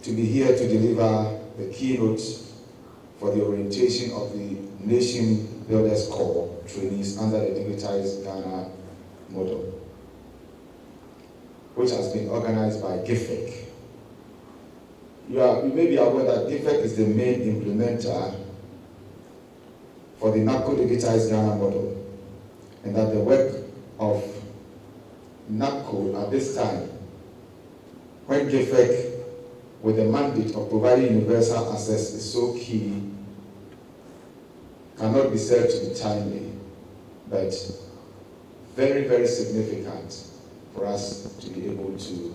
to be here to deliver the keynote for the orientation of the Nation Builders Corps trainees under the Digitize Ghana model, which has been organized by GIFEC. You may be aware that GIFEC is the main implementer for the NABCO Digitize Ghana model, and that the work of NABCO at this time, when GIFEC, with the mandate of providing universal access, is so key, cannot be said to be timely, but very, very significant for us to be able to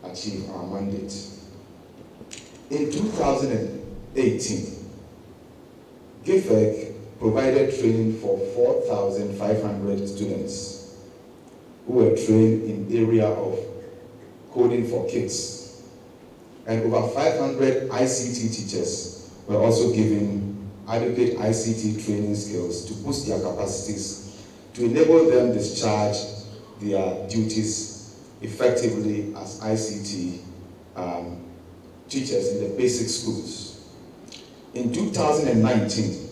achieve our mandate. In 2018, GIFEC provided training for 4,500 students who were trained in the area of coding for kids. And over 500 ICT teachers were also given adequate ICT training skills to boost their capacities to enable them discharge their duties effectively as ICT teachers in the basic schools. In 2019,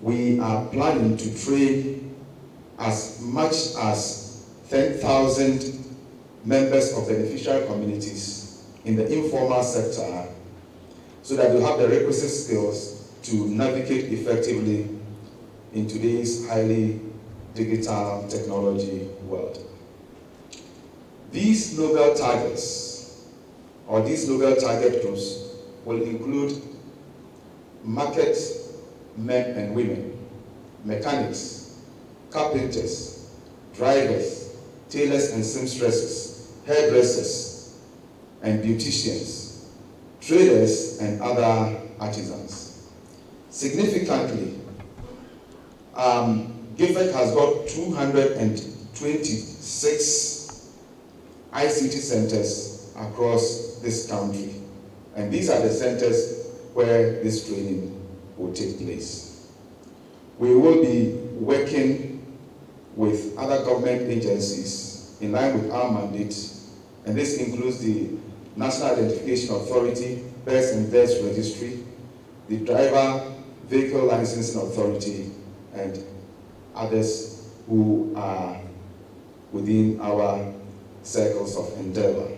we are planning to train as much as 10,000 members of beneficiary communities in the informal sector so that they have the requisite skills to navigate effectively in today's highly digital technology world. These Nobel targets, or these Nobel target groups, will include market men and women, mechanics, carpenters, drivers, tailors and seamstresses, hairdressers and beauticians, traders and other artisans. Significantly, GIFEC has got 226 ICT centers across this country, and these are the centers where this training will take place. We will be working with other government agencies in line with our mandate, and this includes the National Identification Authority, Births and Deaths Registry, the Driver Vehicle Licensing Authority, and others who are within our circles of endeavor.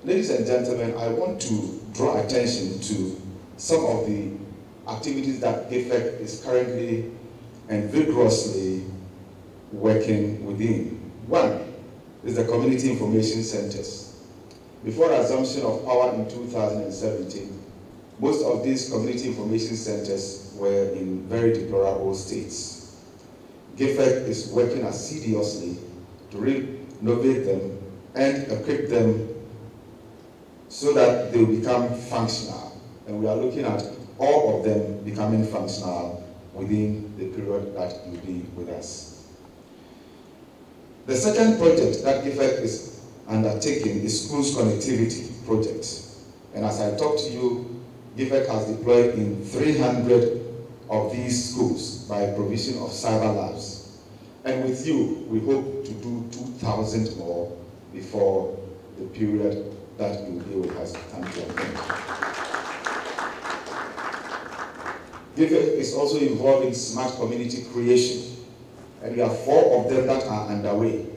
Ladies and gentlemen, I want to draw attention to some of the activities that GIFEC is currently and vigorously working within. One is the community information centers. Before assumption of power in 2017, most of these community information centers were in very deplorable states. GIFEC is working assiduously to renovate them and equip them so that they will become functional. And we are looking at all of them becoming functional within the period that will be with us. The second project that GIFEC is undertaking is schools connectivity project. And as I talk to you, GIFEC has deployed in 300 of these schools by provision of cyber labs. And with you, we hope to do 2,000 more before the period that you will be with us come to an end. GIFEC is also involved in smart community creation, and we have 4 of them that are underway.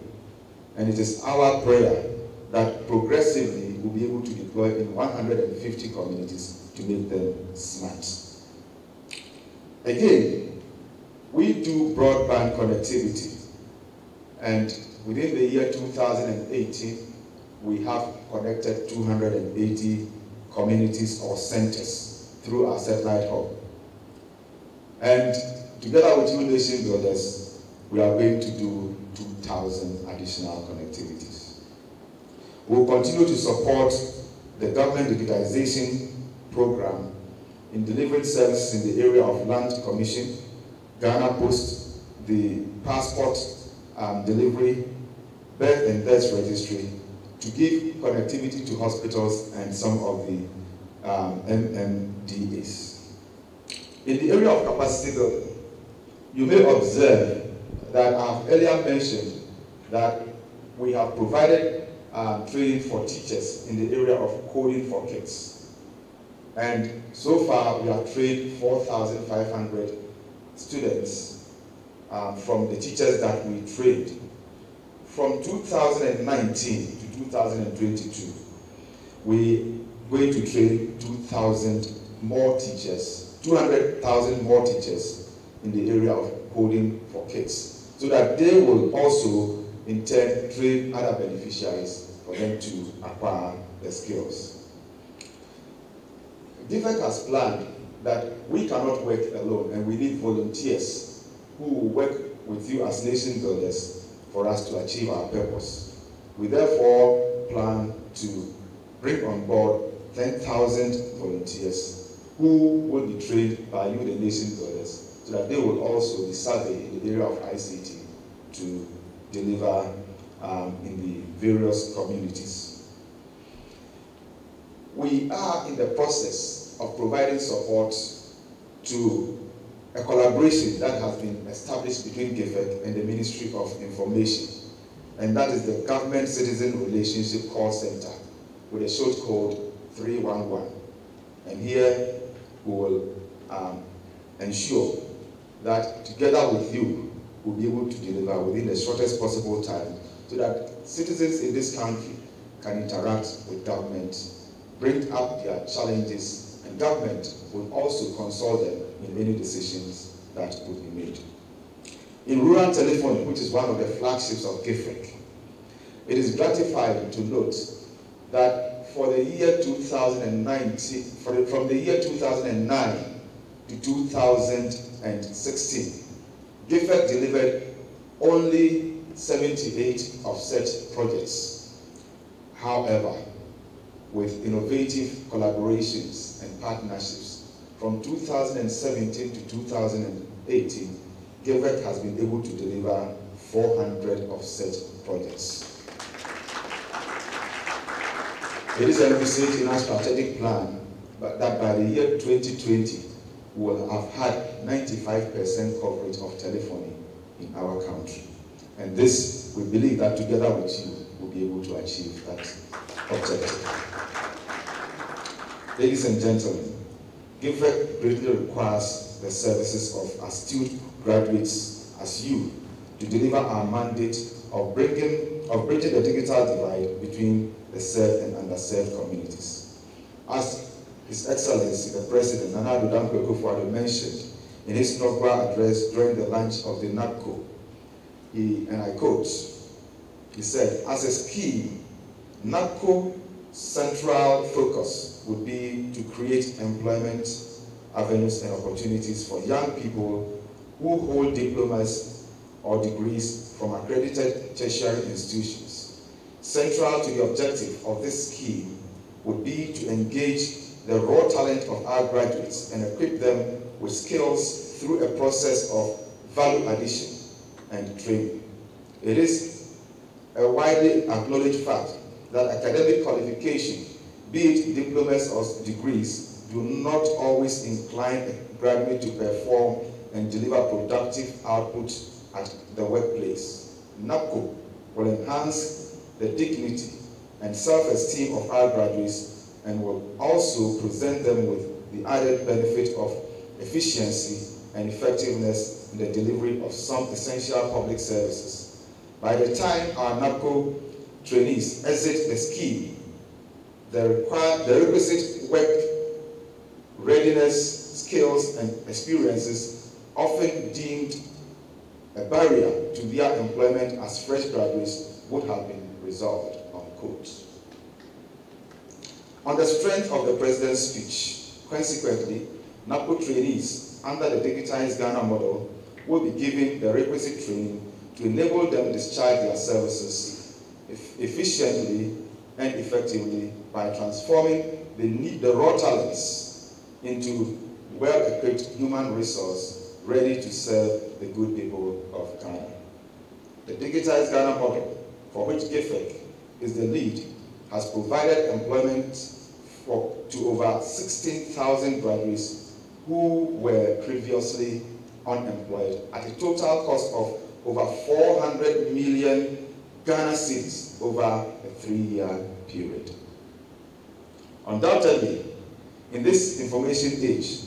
And it is our prayer that progressively we'll be able to deploy in 150 communities to make them smart. Again, we do broadband connectivity, and within the year 2018, we have connected 280 communities or centers through our satellite hub. And together with you Nation Builders, we are going to do 2,000 additional connectivities. We'll continue to support the government digitization program in delivering services in the area of land commission, Ghana Post, the passport delivery, birth and death registry, to give connectivity to hospitals and some of the MMDAs. In the area of capacity building, you may observe that I've earlier mentioned that we have provided training for teachers in the area of coding for kids. And so far, we have trained 4,500 students from the teachers that we trained. From 2019 to 2022, we're going to train 2,000 more teachers, 200,000 more teachers in the area of coding for kids, so that they will also in turn train other beneficiaries for them to acquire the skills. GIFEC has planned that we cannot work alone, and we need volunteers who will work with you as nation builders for us to achieve our purpose. We therefore plan to bring on board 10,000 volunteers who will be trained by you, the nation builders, so that they will also be savvy in the area of ICT to deliver in the various communities. We are in the process of providing support to a collaboration that has been established between GIFEC and the Ministry of Information, and that is the Government Citizen Relationship Call Center with a short code 311. And here we will ensure that together with you, we'll be able to deliver within the shortest possible time so that citizens in this country can interact with government, bring up their challenges, and government will also consult them in any decisions that will be made. In rural telephony, which is one of the flagships of GIFEC, it is gratifying to note that for the year 2019, from the year 2009 to 2016, GIFEC delivered only 78 of such projects. However, with innovative collaborations and partnerships, from 2017 to 2018, GIFEC has been able to deliver 400 of such projects. It is envisaged in our strategic plan that by the year 2020, we will have had 95% coverage of telephony in our country. And this, we believe that together with you, we'll be able to achieve that objective. Ladies and gentlemen, GIFEC greatly requires the services of astute graduates as you to deliver our mandate of bridging the digital divide between the served and underserved communities. As His Excellency, the President, Nana Addo Dankwa Akufo-Addo, mentioned in his inaugural address during the launch of the NABCO, and I quote, he said, as a scheme, NABCO's central focus would be to create employment avenues and opportunities for young people who hold diplomas or degrees from accredited tertiary institutions. Central to the objective of this scheme would be to engage the raw talent of our graduates and equip them with skills through a process of value addition and training. It is a widely acknowledged fact that academic qualification, be it diplomas or degrees, do not always incline a graduate to perform and deliver productive output at the workplace. NABCO will enhance the dignity and self-esteem of our graduates and will also present them with the added benefit of efficiency and effectiveness in the delivery of some essential public services. By the time our NABCO trainees exit the scheme, the requisite work readiness, skills, and experiences often deemed a barrier to their employment as fresh graduates would have been resolved, unquote. On the strength of the President's speech, consequently, NABCO trainees under the Digitize Ghana model will be given the requisite training to enable them to discharge their services efficiently and effectively by transforming the raw talents into well-equipped human resource ready to serve the good people of Ghana. The Digitize Ghana model, for which GIFEC is the lead, has provided employment to over 16,000 graduates who were previously unemployed at a total cost of over $400 million Ghana cedis over a 3-year period. Undoubtedly, in this information age,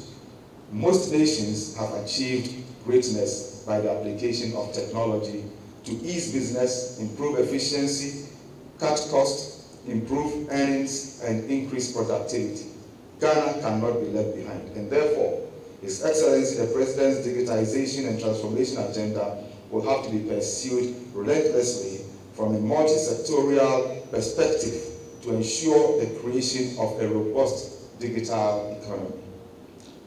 most nations have achieved greatness by the application of technology to ease business, improve efficiency, cut costs, improve earnings, and increase productivity. Ghana cannot be left behind, and therefore, His Excellency the President's digitization and transformation agenda will have to be pursued relentlessly from a multi-sectorial perspective to ensure the creation of a robust digital economy.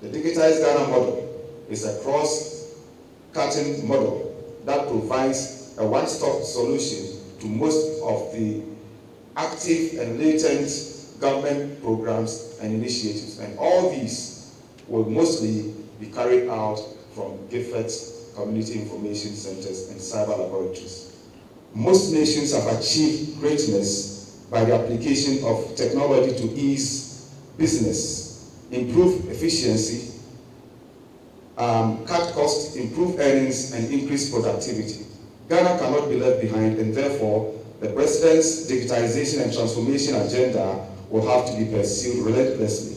The Digitize Ghana model is a cross-cutting model that provides a one-stop solution to most of the active and latent government programs and initiatives, and all these will mostly be carried out from GIFEC's community information centers and cyber laboratories. Most nations have achieved greatness by the application of technology to ease business, improve efficiency, cut costs, improve earnings, and increase productivity. Ghana cannot be left behind, and therefore, the President's digitization and transformation agenda will have to be pursued relentlessly.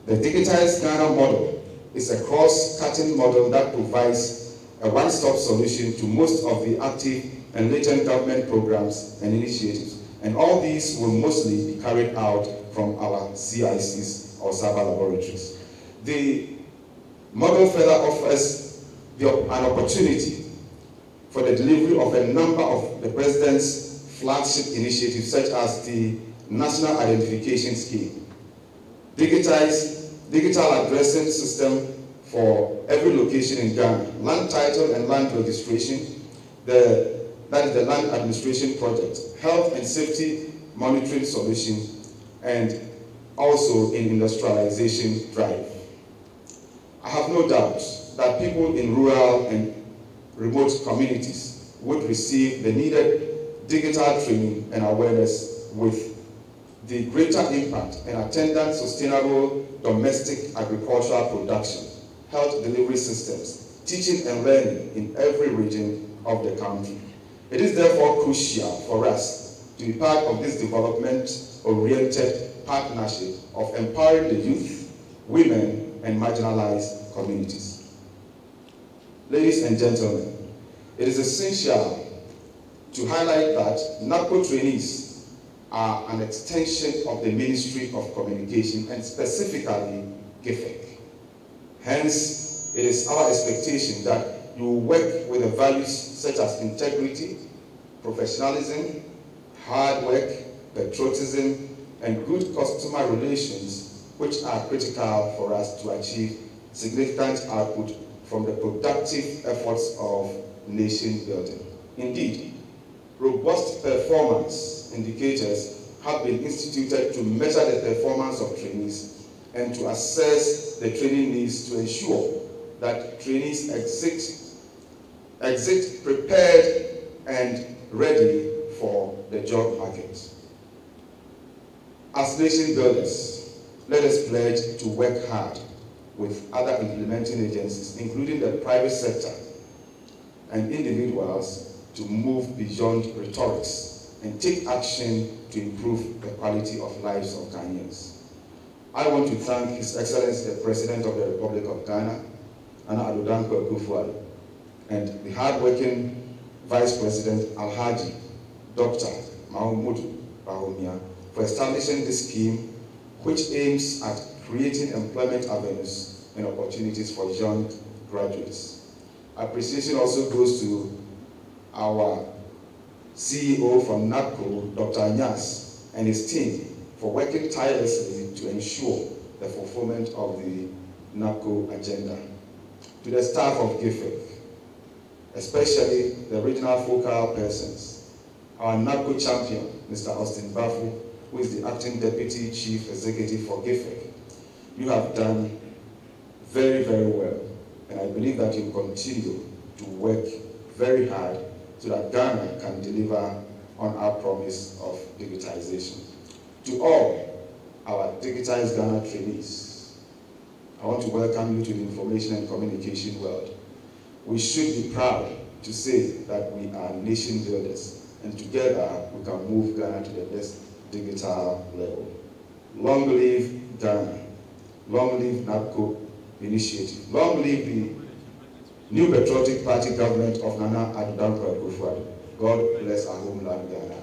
The Digitized Ghana model is a cross-cutting model that provides a one-stop solution to most of the active and latent government programs and initiatives, and all these will mostly be carried out from our CICs or cyber laboratories. The model further offers an opportunity for the delivery of a number of the President's flagship initiatives, such as the National Identification Scheme, digital addressing system for every location in Ghana, land title and land registration, that is the Land Administration Project, health and safety monitoring solution, and also in industrialization drive. I have no doubt that people in rural and remote communities would receive the needed digital training and awareness with the greater impact and attendant sustainable domestic agricultural production, health delivery systems, teaching and learning in every region of the country. It is therefore crucial for us to be part of this development-oriented partnership of empowering the youth, women, and marginalized communities. Ladies and gentlemen, it is essential to highlight that NABCO trainees are an extension of the Ministry of Communication and specifically GIFEC. Hence, it is our expectation that you will work with the values such as integrity, professionalism, hard work, patriotism, and good customer relations, which are critical for us to achieve significant output from the productive efforts of nation building. Indeed, robust performance indicators have been instituted to measure the performance of trainees and to assess the training needs to ensure that trainees exit prepared and ready for the job market. As nation builders, let us pledge to work hard with other implementing agencies, including the private sector and individuals, to move beyond rhetorics and take action to improve the quality of lives of Ghanaians. I want to thank His Excellency the President of the Republic of Ghana, Nana Addo Dankwa Akufo-Addo, and the hard-working Vice President Alhaji Dr. Mahmoud Bawumia for establishing this scheme, which aims at creating employment avenues and opportunities for young graduates. Appreciation also goes to our CEO from NABCO, Dr. Anyas, and his team for working tirelessly to ensure the fulfillment of the NABCO agenda. To the staff of GIFEC, especially the regional focal persons, our NABCO champion, Mr. Austin Bafu, who is the acting deputy chief executive for GIFEC. You have done very, very well, and I believe that you continue to work very hard so that Ghana can deliver on our promise of digitization. To all our Digitized Ghana trainees, I want to welcome you to the information and communication world. We should be proud to say that we are nation builders, and together we can move Ghana to the next digital level. Long live Ghana. Long live NABCO initiative. Long live the New Patriotic Party government of Nana Addo Dankwa Akufo-Addo. God bless our homeland Ghana.